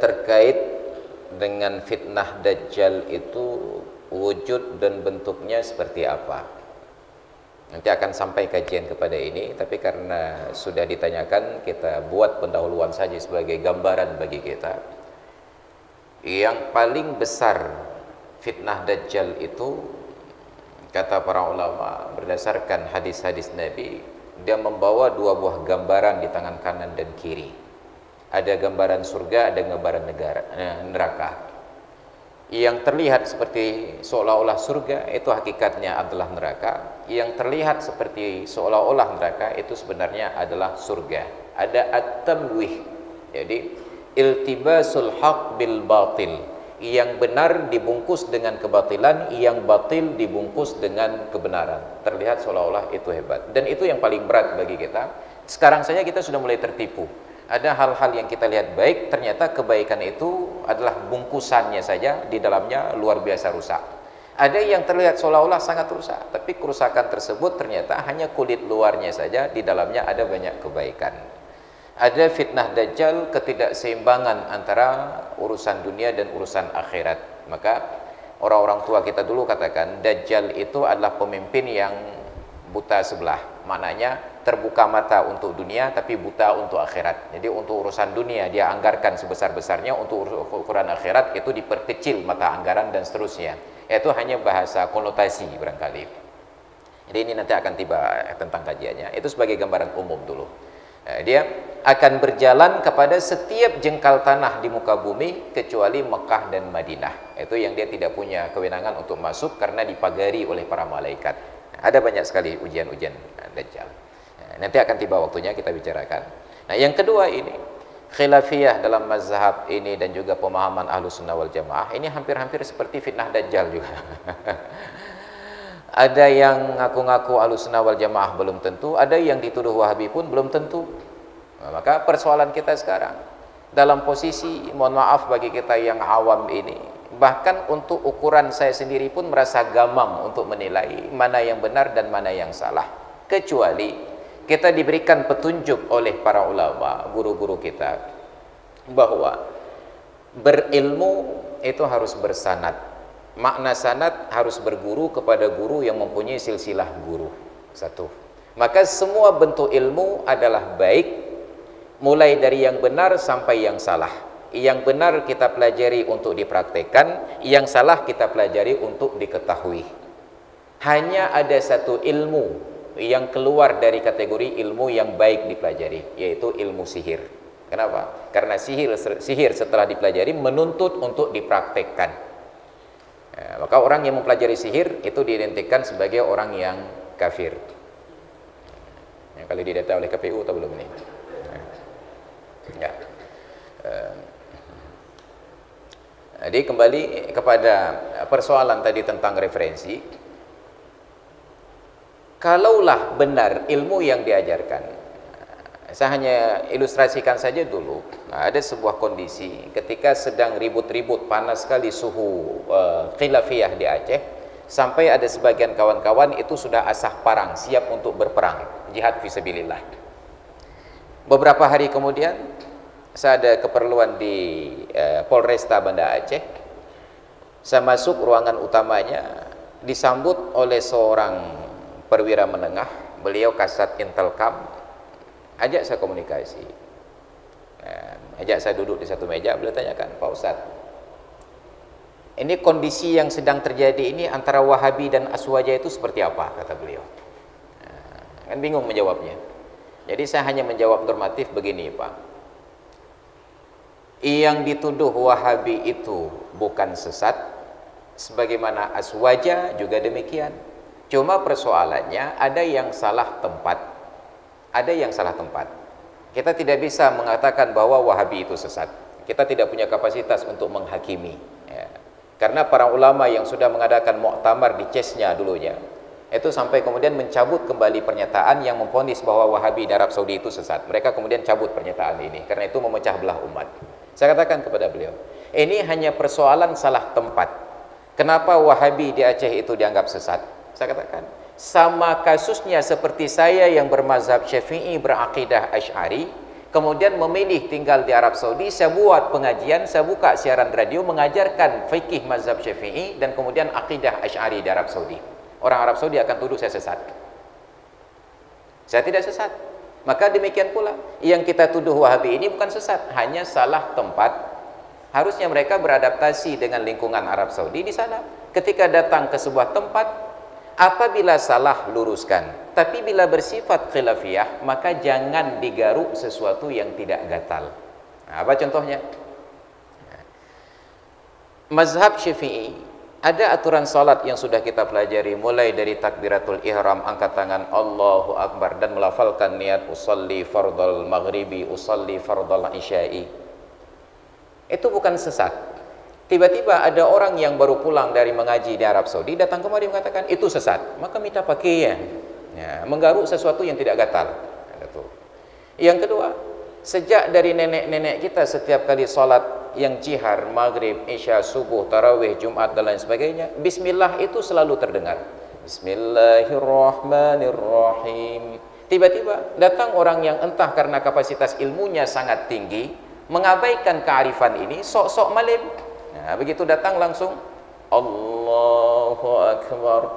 terkait dengan fitnah Dajjal itu wujud dan bentuknya seperti apa. Nanti akan sampai kajian kepada ini, tapi karena sudah ditanyakan, kita buat pendahuluan saja sebagai gambaran bagi kita. Yang paling besar fitnah Dajjal itu, kata para ulama, berdasarkan hadis-hadis Nabi, dia membawa dua buah gambaran di tangan kanan dan kiri. Ada gambaran surga, ada gambaran neraka. Yang terlihat seperti seolah-olah surga itu hakikatnya adalah neraka. Yang terlihat seperti seolah-olah neraka itu sebenarnya adalah surga. Ada at-tamwih, jadi iltibasul haq bil batil. Yang benar dibungkus dengan kebatilan, yang batil dibungkus dengan kebenaran. Terlihat seolah-olah itu hebat. Dan itu yang paling berat bagi kita. Sekarang saja kita sudah mulai tertipu. Ada hal-hal yang kita lihat baik, ternyata kebaikan itu adalah bungkusannya saja, di dalamnya luar biasa rusak. Ada yang terlihat seolah-olah sangat rusak, tapi kerusakan tersebut ternyata hanya kulit luarnya saja, di dalamnya ada banyak kebaikan. Ada fitnah Dajjal, ketidakseimbangan antara urusan dunia dan urusan akhirat. Maka orang-orang tua kita dulu katakan, Dajjal itu adalah pemimpin yang buta sebelah. Maknanya terbuka mata untuk dunia tapi buta untuk akhirat. Jadi untuk urusan dunia dia anggarkan sebesar-besarnya, untuk ukuran akhirat itu diperkecil mata anggaran dan seterusnya. Itu hanya bahasa konotasi barangkali. Jadi ini nanti akan tiba tentang kajiannya. Itu sebagai gambaran umum dulu. Dia akan berjalan kepada setiap jengkal tanah di muka bumi kecuali Mekah dan Madinah. Itu yang dia tidak punya kewenangan untuk masuk karena dipagari oleh para malaikat. Ada banyak sekali ujian-ujian Dajjal. Nanti akan tiba waktunya kita bicarakan. Nah, yang kedua ini khilafiyah dalam mazhab ini dan juga pemahaman Ahlus Sunnah wal Jamaah ini hampir-hampir seperti fitnah Dajjal juga. Ada yang ngaku-ngaku Ahlus Sunnah wal Jamaah belum tentu, ada yang dituduh Wahabi pun belum tentu. Nah, maka persoalan kita sekarang dalam posisi, mohon maaf bagi kita yang awam ini, bahkan untuk ukuran saya sendiri pun merasa gamang untuk menilai mana yang benar dan mana yang salah, kecuali kita diberikan petunjuk oleh para ulama, guru-guru kita, bahwa berilmu itu harus bersanad. Makna sanad harus berguru kepada guru yang mempunyai silsilah guru. Satu. Maka semua bentuk ilmu adalah baik, mulai dari yang benar sampai yang salah. Yang benar kita pelajari untuk dipraktekkan, yang salah kita pelajari untuk diketahui. Hanya ada satu ilmu yang keluar dari kategori ilmu yang baik dipelajari, yaitu ilmu sihir. Kenapa? Karena sihir setelah dipelajari menuntut untuk dipraktekkan. Maka orang yang mempelajari sihir itu diidentikan sebagai orang yang kafir. Yang kali didata oleh KPU atau belum ini? Ya. Jadi kembali kepada persoalan tadi tentang referensi. Kalaulah benar ilmu yang diajarkan, saya hanya ilustrasikan saja dulu. Nah, ada sebuah kondisi ketika sedang ribut-ribut, panas sekali suhu khilafiyah di Aceh, sampai ada sebagian kawan-kawan itu sudah asah parang, siap untuk berperang, jihad fisabilillah. Beberapa hari kemudian, saya ada keperluan di Polresta Banda Aceh. Saya masuk ruangan utamanya, disambut oleh seorang perwira menengah, beliau kasat Intelkam, ajak saya komunikasi, ajak saya duduk di satu meja, beliau tanyakan, Pak Ustadz, ini kondisi yang sedang terjadi ini antara Wahabi dan Aswaja itu seperti apa, kata beliau. Kan bingung menjawabnya. Jadi saya hanya menjawab normatif begini, Pak, yang dituduh Wahabi itu bukan sesat, sebagaimana Aswaja juga demikian. Cuma persoalannya ada yang salah tempat, ada yang salah tempat. Kita tidak bisa mengatakan bahwa Wahabi itu sesat. Kita tidak punya kapasitas untuk menghakimi. Ya. Karena para ulama yang sudah mengadakan muktamar di CES-nya dulunya, itu sampai kemudian mencabut kembali pernyataan yang memvonis bahwa Wahabi di Arab Saudi itu sesat. Mereka kemudian cabut pernyataan ini, karena itu memecah belah umat. Saya katakan kepada beliau, ini hanya persoalan salah tempat. Kenapa Wahabi di Aceh itu dianggap sesat? Saya katakan, sama kasusnya seperti saya yang bermazhab Syafi'i berakidah Asy'ari, kemudian memilih tinggal di Arab Saudi, saya buat pengajian, saya buka siaran radio mengajarkan fikih mazhab Syafi'i dan kemudian akidah Asy'ari di Arab Saudi. Orang Arab Saudi akan tuduh saya sesat. Saya tidak sesat. Maka demikian pula yang kita tuduh Wahabi ini bukan sesat, hanya salah tempat. Harusnya mereka beradaptasi dengan lingkungan Arab Saudi di sana. Ketika datang ke sebuah tempat, apabila salah luruskan, tapi bila bersifat khilafiyah maka jangan digaruk sesuatu yang tidak gatal. Nah, apa contohnya? Mazhab Syafi'i ada aturan salat yang sudah kita pelajari, mulai dari takbiratul ihram, angkat tangan Allahu Akbar, dan melafalkan niat usalli fardal maghribi, usalli fardal isya'i. Itu bukan sesat. Tiba-tiba ada orang yang baru pulang dari mengaji di Arab Saudi datang kemari mengatakan itu sesat, maka minta pakaian, ya, menggaruk sesuatu yang tidak gatal. Yang kedua, sejak dari nenek-nenek kita setiap kali salat yang jihar, maghrib, isya, subuh, tarawih, jumat dan lain sebagainya, bismillah itu selalu terdengar. Bismillahirrahmanirrahim. Tiba-tiba datang orang yang entah karena kapasitas ilmunya sangat tinggi, mengabaikan kearifan ini, sok-sok malim. Nah, begitu datang langsung Allahu Akbar,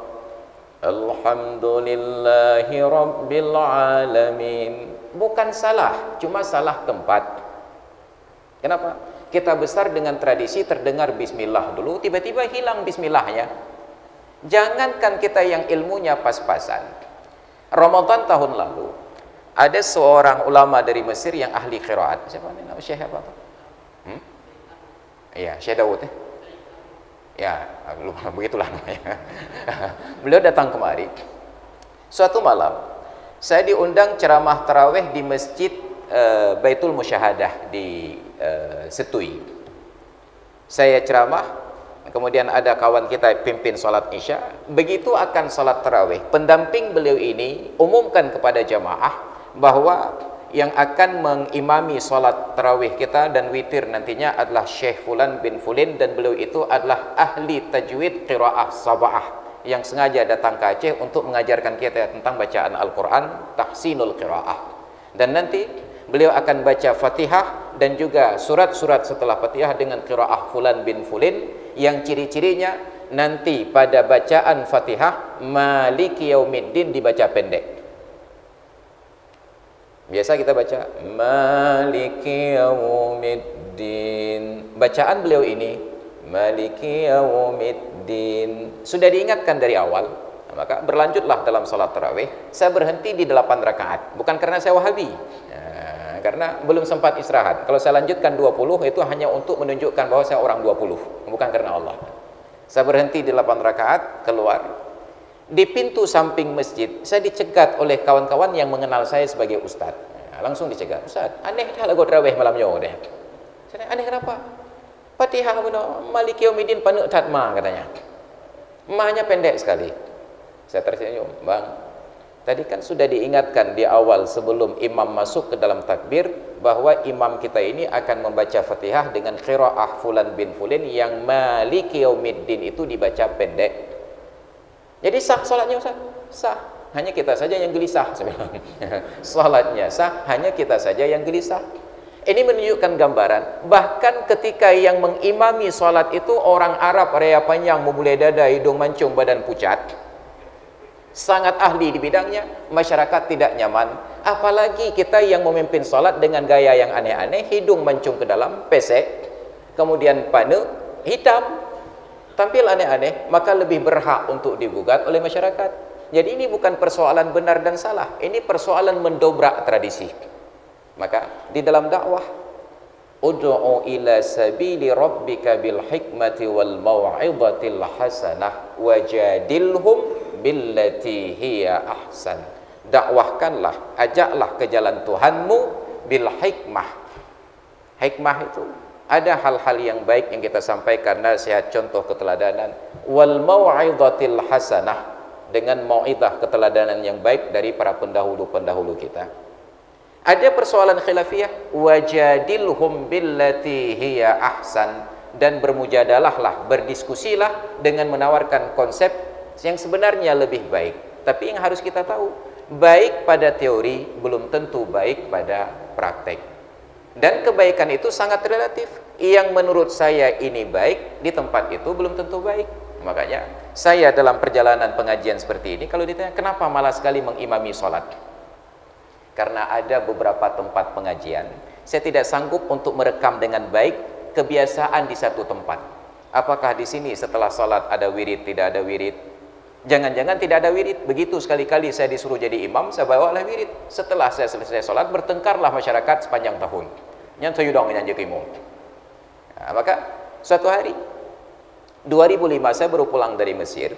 Alhamdulillahi Rabbil Alamin. Bukan salah, cuma salah tempat. Kenapa? Kita besar dengan tradisi terdengar bismillah dulu, tiba-tiba hilang bismillahnya. Jangankan kita yang ilmunya pas-pasan. Ramadan tahun lalu ada seorang ulama dari Mesir yang ahli qiraat. Siapa nama Syekh apa? Iya, Syekh Daud. Ya, lupa begitulah namanya. Beliau datang kemari. Suatu malam saya diundang ceramah tarawih di Masjid Baitul Musyahadah di Setui. Saya ceramah, kemudian ada kawan kita pimpin sholat isya. Begitu akan sholat tarawih, pendamping beliau ini umumkan kepada jamaah bahwa yang akan mengimami sholat tarawih kita dan witir nantinya adalah Syekh Fulan bin Fulin, dan beliau itu adalah ahli tajwid qiraah sab'ah yang sengaja datang ke Aceh untuk mengajarkan kita tentang bacaan Al-Quran, tahsinul qiraah. Dan nanti beliau akan baca Fatihah dan juga surat-surat setelah Fatihah dengan qiraah Fulan bin Fulin, yang ciri-cirinya nanti pada bacaan Fatihah Maliki Yaumiddin dibaca pendek. Biasa kita baca Maliki Yaumiddin. Bacaan beliau ini Maliki Yaumiddin sudah diingatkan dari awal. Maka berlanjutlah dalam salat tarawih. Saya berhenti di 8 rakaat, bukan karena saya Wahabi, karena belum sempat istirahat. Kalau saya lanjutkan 20 itu hanya untuk menunjukkan bahwa saya orang 20, bukan karena Allah. Saya berhenti di 8 rakaat, keluar. Di pintu samping masjid saya dicegat oleh kawan-kawan yang mengenal saya sebagai ustaz. Langsung dicegat, "Ustaz, aneh dah lagu tarawih malamnya deh." Saya, "Aneh kenapa?" "Fatihah benar, Maliki Yaumiddin panek tatma," katanya. Mahnya pendek sekali. Saya tersenyum, "Bang, tadi kan sudah diingatkan di awal sebelum imam masuk ke dalam takbir bahwa imam kita ini akan membaca Fatihah dengan qiraah Fulan bin Fulin yang Maliki Yaumiddin itu dibaca pendek. Jadi sah salatnya Ustaz?" "Sah, hanya kita saja yang gelisah." Saya bilang. Salatnya sah, hanya kita saja yang gelisah. Ini menunjukkan gambaran bahkan ketika yang mengimami salat itu orang Arab raya panjang, memulai dada, hidung mancung, badan pucat, sangat ahli di bidangnya, masyarakat tidak nyaman. Apalagi kita yang memimpin salat dengan gaya yang aneh-aneh, hidung mancung ke dalam, pesek, kemudian pane hitam, tampil aneh-aneh, maka lebih berhak untuk digugat oleh masyarakat. Jadi ini bukan persoalan benar dan salah, ini persoalan mendobrak tradisi. Maka di dalam dakwah, ud'u ila sabili rabbika bil hikmati wal mau'izatil hasanah wajadilhum billati hiya ahsan. Dakwahkanlah, ajaklah ke jalan Tuhanmu bil hikmah. Hikmah itu ada hal-hal yang baik yang kita sampaikan, nasihat, contoh, keteladanan. Wal mau'izatil hasanah, dengan mau'izah, keteladanan yang baik dari para pendahulu-pendahulu kita. Ada persoalan khilafiyah, wajadilhum billati hiya ahsan, dan bermujadalahlah, berdiskusilah dengan menawarkan konsep yang sebenarnya lebih baik. Tapi yang harus kita tahu, baik pada teori belum tentu baik pada praktek. Dan kebaikan itu sangat relatif. Yang menurut saya ini baik, di tempat itu belum tentu baik. Makanya saya dalam perjalanan pengajian seperti ini, kalau ditanya kenapa malah sekali mengimami sholat, karena ada beberapa tempat pengajian saya tidak sanggup untuk merekam dengan baik kebiasaan di satu tempat. Apakah di sini setelah sholat ada wirid, tidak ada wirid? Jangan-jangan tidak ada wirid. Begitu sekali-kali saya disuruh jadi imam, saya bawalah wirid. Setelah saya selesai sholat, bertengkarlah masyarakat sepanjang tahun. Yang saya udang yang jadi imam. Nah, maka suatu hari 2005 saya baru pulang dari Mesir,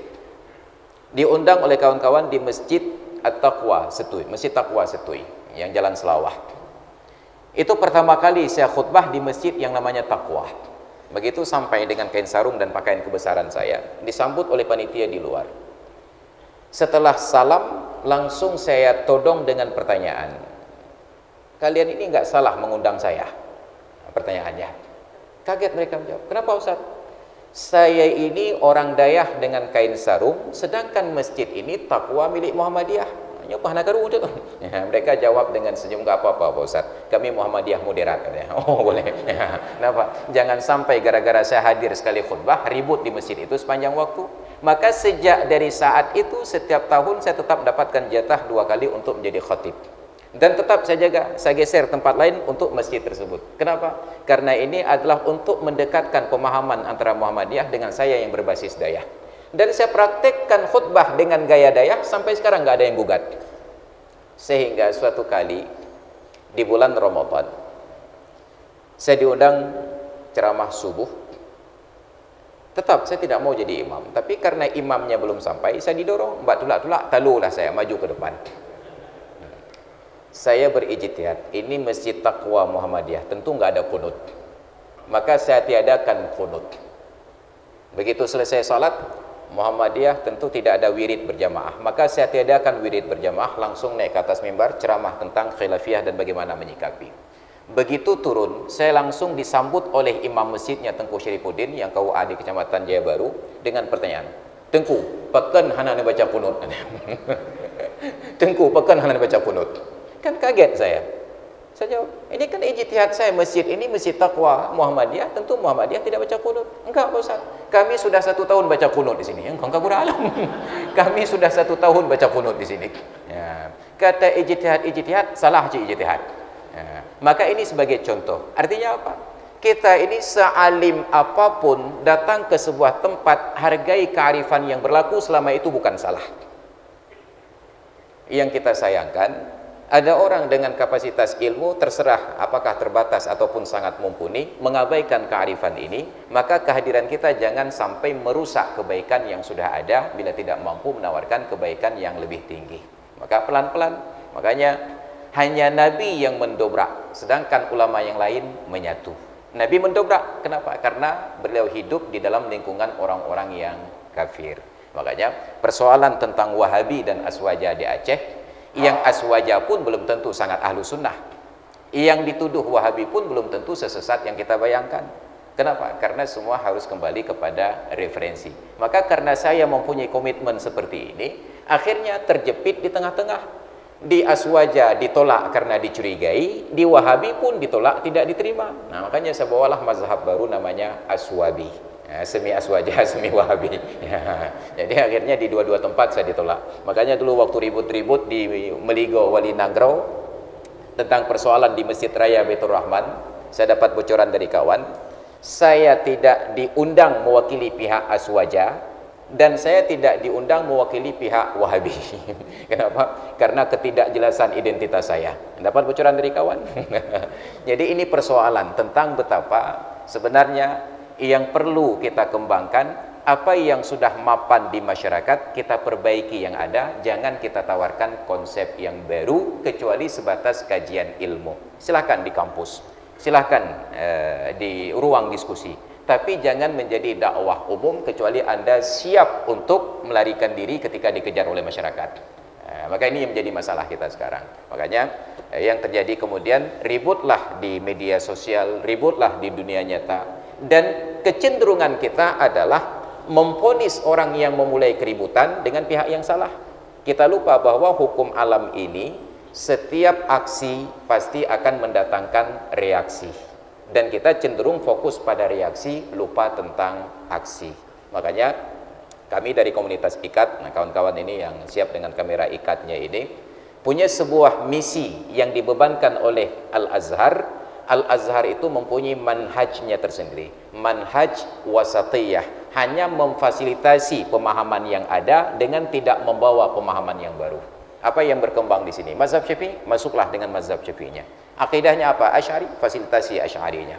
diundang oleh kawan-kawan di Masjid At-Taqwa Setui, Masjid Taqwa Setui yang Jalan Selawah. Itu pertama kali saya khutbah di masjid yang namanya Taqwa. Begitu sampai dengan kain sarung dan pakaian kebesaran saya, disambut oleh panitia di luar. Setelah salam, langsung saya todong dengan pertanyaan, kalian ini nggak salah mengundang saya? Pertanyaannya. Kaget mereka menjawab, kenapa Ustaz? Saya ini orang Dayah dengan kain sarung, sedangkan masjid ini Taqwa milik Muhammadiyah. Ya, mereka jawab dengan senyum, nggak apa-apa Pak Ustaz, kami Muhammadiyah moderat. Oh boleh. Kenapa? Jangan sampai gara-gara saya hadir sekali khutbah, ribut di masjid itu sepanjang waktu. Maka sejak dari saat itu, setiap tahun saya tetap dapatkan jatah 2 kali untuk menjadi khatib. Dan tetap saya jaga, saya geser tempat lain untuk masjid tersebut. Kenapa? Karena ini adalah untuk mendekatkan pemahaman antara Muhammadiyah dengan saya yang berbasis Dayah. Dan saya praktekkan khutbah dengan gaya Dayah sampai sekarang nggak ada yang gugat. Sehingga suatu kali di bulan Ramadan saya diundang ceramah subuh. Tetap saya tidak mau jadi imam, tapi karena imamnya belum sampai, saya didorong, mbak tulak-tulak, talulah saya maju ke depan. Saya berijtihad, ini Masjid Taqwa Muhammadiyah, tentu nggak ada kunut. Maka saya tiadakan kunut. Begitu selesai salat, Muhammadiyah tentu tidak ada wirid berjamaah. Maka saya tiadakan wirid berjamaah, langsung naik ke atas mimbar, ceramah tentang khilafiyah dan bagaimana menyikapi. Begitu turun, saya langsung disambut oleh imam masjidnya Tengku Syarifuddin yang KUA di Kecamatan Jaya Baru dengan pertanyaan, Tengku, pekan hana baca kunut. Tengku, pekan hana baca kunut. Kan kaget saya. Saya jawab, ini kan ijtihad saya, masjid ini Masjid Taqwa Muhammadiyah, tentu Muhammadiyah tidak baca kunut. Enggak Pak Ustaz, kami sudah 1 tahun baca kunut di sini. Engkau kabur alam. Kami sudah 1 tahun baca kunut di sini. Ya. Kata ijtihad, salah ijtihad. Ya. Maka ini sebagai contoh. Artinya apa? Kita ini sealim apapun, datang ke sebuah tempat, hargai kearifan yang berlaku, selama itu bukan salah. Yang kita sayangkan, ada orang dengan kapasitas ilmu, terserah apakah terbatas ataupun sangat mumpuni, mengabaikan kearifan ini. Maka kehadiran kita jangan sampai merusak kebaikan yang sudah ada bila tidak mampu menawarkan kebaikan yang lebih tinggi. Maka pelan-pelan, makanya hanya Nabi yang mendobrak, sedangkan ulama yang lain menyatu. Nabi mendobrak, kenapa? Karena beliau hidup di dalam lingkungan orang-orang yang kafir. Makanya persoalan tentang Wahabi dan Aswaja di Aceh, yang Aswaja pun belum tentu sangat ahlu sunnah, yang dituduh Wahabi pun belum tentu sesesat yang kita bayangkan. Kenapa? Karena semua harus kembali kepada referensi. Maka karena saya mempunyai komitmen seperti ini, akhirnya terjepit di tengah-tengah. Di Aswaja ditolak karena dicurigai, di Wahabi pun ditolak, tidak diterima. Nah, makanya saya bawalah mazhab baru namanya Aswabi. Ya, semi Aswaja, semi Wahabi. Ya, jadi akhirnya di dua-dua tempat saya ditolak. Makanya dulu waktu ribut-ribut di Meligo Wali Nagrau tentang persoalan di Masjid Raya Baitur Rahman, saya dapat bocoran dari kawan, saya tidak diundang mewakili pihak Aswaja, dan saya tidak diundang mewakili pihak Wahabi. Kenapa? Karena ketidakjelasan identitas saya. Dapat bocoran dari kawan. Jadi ini persoalan tentang betapa sebenarnya yang perlu kita kembangkan, apa yang sudah mapan di masyarakat, kita perbaiki yang ada, jangan kita tawarkan konsep yang baru, kecuali sebatas kajian ilmu. Silahkan di kampus, silahkan di ruang diskusi, tapi jangan menjadi dakwah umum, kecuali Anda siap untuk melarikan diri ketika dikejar oleh masyarakat. Maka ini yang menjadi masalah kita sekarang. Makanya yang terjadi kemudian, ributlah di media sosial, ributlah di dunia nyata. Dan kecenderungan kita adalah memvonis orang yang memulai keributan dengan pihak yang salah. Kita lupa bahwa hukum alam ini setiap aksi pasti akan mendatangkan reaksi, dan kita cenderung fokus pada reaksi, lupa tentang aksi. Makanya kami dari komunitas IKAT, nah kawan-kawan ini yang siap dengan kamera IKAT-nya ini, punya sebuah misi yang dibebankan oleh Al-Azhar. Al-Azhar itu mempunyai manhajnya tersendiri, manhaj wasatiyah, hanya memfasilitasi pemahaman yang ada dengan tidak membawa pemahaman yang baru. Apa yang berkembang di sini? Mazhab Syafi'i, masuklah dengan mazhab Syafi'inya. Akidahnya apa? Asy'ari, fasilitasi Asy'arinya.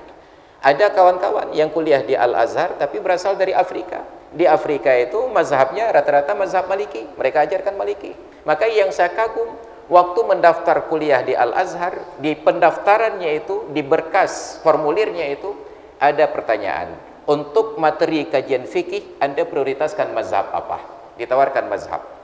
Ada kawan-kawan yang kuliah di Al-Azhar tapi berasal dari Afrika. Di Afrika itu mazhabnya rata-rata mazhab Maliki, mereka ajarkan Maliki. Maka yang saya kagum, waktu mendaftar kuliah di Al-Azhar, di pendaftarannya itu, di berkas formulirnya itu ada pertanyaan, untuk materi kajian fikih Anda prioritaskan mazhab apa? Ditawarkan mazhab.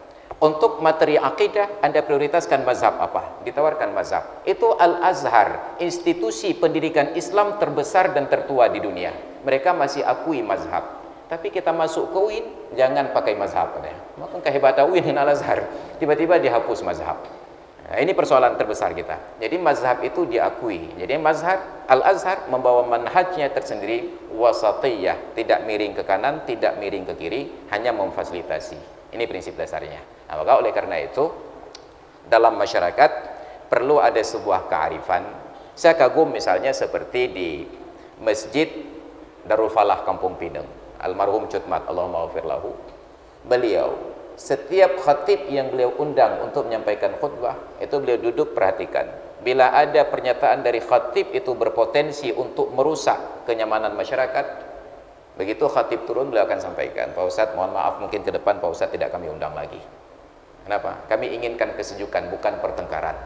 Untuk materi akidah Anda prioritaskan mazhab apa? Ditawarkan mazhab. Itu Al-Azhar, institusi pendidikan Islam terbesar dan tertua di dunia. Mereka masih akui mazhab. Tapi kita masuk ke UIN, jangan pakai mazhab. Maka kehebatan UIN dan Al-Azhar, tiba-tiba dihapus mazhab. Nah, ini persoalan terbesar kita. Jadi mazhab itu diakui. Jadi mazhab Al-Azhar membawa manhajnya tersendiri, wasatiyah, tidak miring ke kanan, tidak miring ke kiri, hanya memfasilitasi. Ini prinsip dasarnya. Nah, maka oleh karena itu dalam masyarakat perlu ada sebuah kearifan. Saya kagum misalnya seperti di Masjid Darul Falah Kampung Pinang, almarhum Cutmat, Allahumma ghafir lahu. Beliau setiap khatib yang beliau undang untuk menyampaikan khutbah, itu beliau duduk perhatikan. Bila ada pernyataan dari khatib itu berpotensi untuk merusak kenyamanan masyarakat, begitu khatib turun beliau akan sampaikan, Pak Ustadz mohon maaf, mungkin ke depan Pak Ustadz tidak kami undang lagi. Kenapa? Kami inginkan kesejukan, bukan pertengkaran.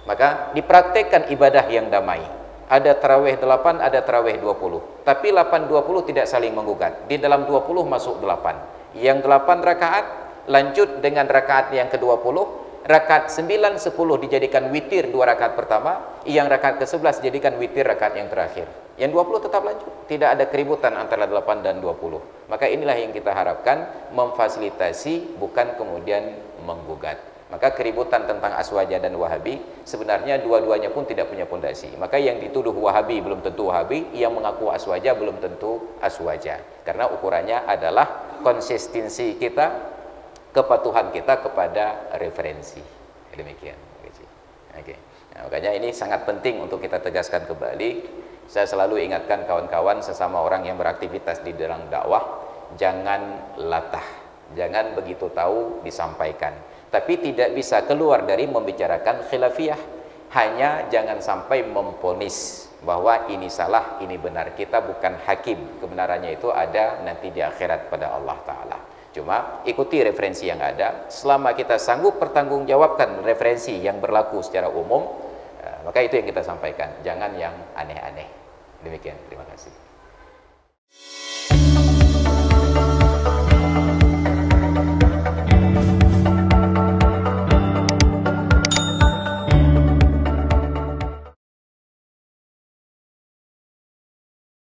Maka dipraktekkan ibadah yang damai. Ada tarawih 8, ada tarawih 20. Tapi 8-20 tidak saling menggugat. Di dalam 20 masuk 8. Yang 8 rakaat lanjut dengan rakaat yang ke-20, rakaat 9, 10 dijadikan witir 2 rakaat pertama, yang rakaat ke-11 dijadikan witir rakaat yang terakhir. Yang 20 tetap lanjut, tidak ada keributan antara 8 dan 20. Maka inilah yang kita harapkan, memfasilitasi bukan kemudian menggugat. Maka keributan tentang Aswaja dan Wahabi sebenarnya dua-duanya pun tidak punya pondasi. Maka yang dituduh Wahabi belum tentu Wahabi, yang mengaku Aswaja belum tentu Aswaja. Karena ukurannya adalah konsistensi kita, kepatuhan kita kepada referensi. Demikian. Oke. Nah, makanya ini sangat penting untuk kita tegaskan kembali. Saya selalu ingatkan kawan-kawan sesama orang yang beraktivitas di dalam dakwah, jangan latah, jangan begitu tahu disampaikan, tapi tidak bisa keluar dari membicarakan khilafiyah. Hanya jangan sampai memponis bahwa ini salah, ini benar. Kita bukan hakim, kebenarannya itu ada nanti di akhirat pada Allah Ta'ala. Cuma ikuti referensi yang ada, selama kita sanggup pertanggungjawabkan referensi yang berlaku secara umum, maka itu yang kita sampaikan, jangan yang aneh-aneh. Demikian, terima kasih.